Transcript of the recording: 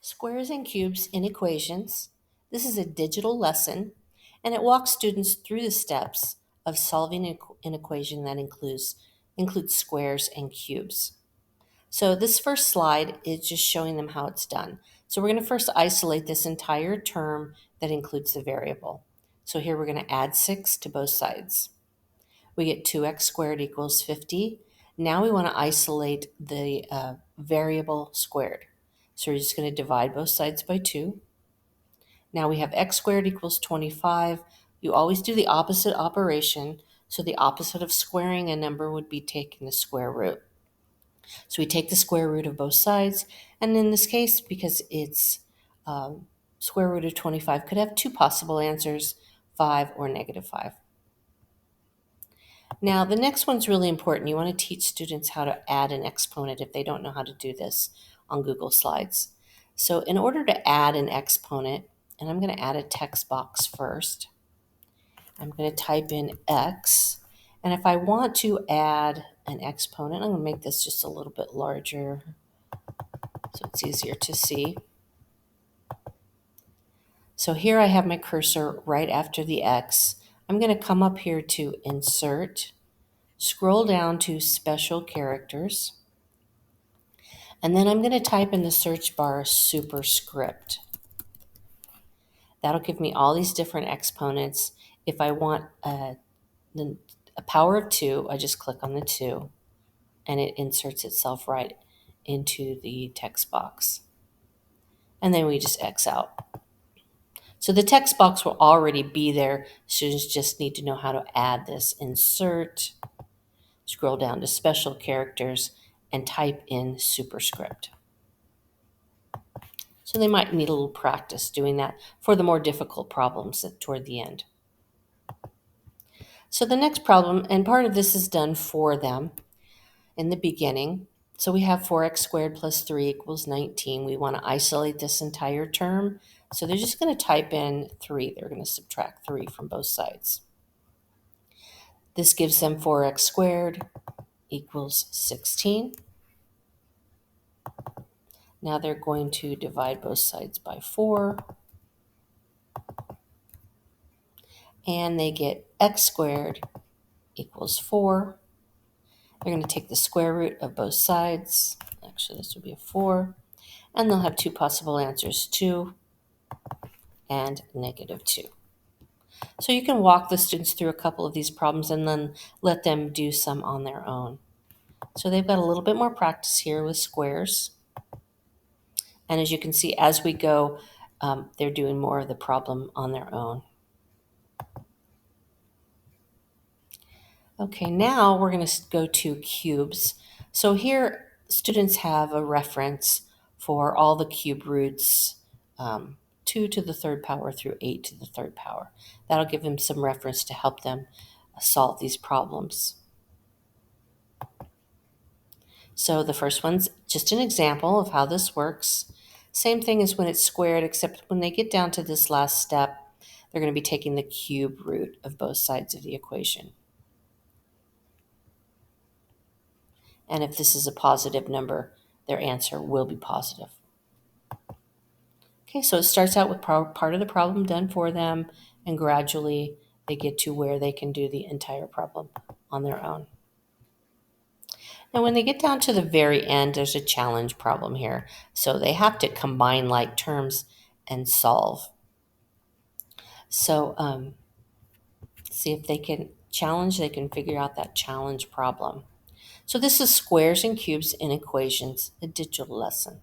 Squares and cubes in equations. This is a digital lesson, and it walks students through the steps of solving an equation that includes squares and cubes. So this first slide is just showing them how it's done. So we're going to first isolate this entire term that includes the variable. So here we're going to add 6 to both sides. We get 2x squared equals 50. Now we want to isolate the variable squared. So we're just going to divide both sides by 2. Now we have x squared equals 25. You always do the opposite operation. So the opposite of squaring a number would be taking the square root. So we take the square root of both sides. And in this case, because it's square root of 25, could have two possible answers, 5 or -5. Now, the next one's really important. You want to teach students how to add an exponent if they don't know how to do this on Google Slides. So in order to add an exponent, and I'm going to add a text box first, I'm going to type in x. And if I want to add an exponent, I'm going to make this just a little bit larger so it's easier to see. So here I have my cursor right after the x. I'm going to come up here to Insert, scroll down to Special Characters, and then I'm going to type in the search bar superscript. That'll give me all these different exponents. If I want a power of 2, I just click on the 2, and it inserts itself right into the text box. And then we just X out. So the text box will already be there. Students just need to know how to add this. Insert, scroll down to Special Characters, and type in superscript. So they might need a little practice doing that for the more difficult problems toward the end. So the next problem, and part of this is done for them in the beginning. So we have 4x squared plus 3 equals 19. We want to isolate this entire term. So they're just going to type in 3. They're going to subtract 3 from both sides. This gives them 4x squared equals 16. Now they're going to divide both sides by 4. And they get x squared equals 4. They're going to take the square root of both sides. Actually, this would be a 4. And they'll have two possible answers, 2 and -2. So you can walk the students through a couple of these problems and then let them do some on their own. So they've got a little bit more practice here with squares. And as you can see, as we go, they're doing more of the problem on their own. Okay, now we're going to go to cubes. So here, students have a reference for all the cube roots, 2 to the third power through 8 to the third power. That'll give them some reference to help them solve these problems. So the first one's just an example of how this works. Same thing as when it's squared, except when they get down to this last step, they're going to be taking the cube root of both sides of the equation. And if this is a positive number, their answer will be positive. Okay, so it starts out with part of the problem done for them, and gradually they get to where they can do the entire problem on their own. Now, when they get down to the very end, there's a challenge problem here. So they have to combine like terms and solve. So see if they can they can figure out that challenge problem. So this is squares and cubes in equations, a digital lesson.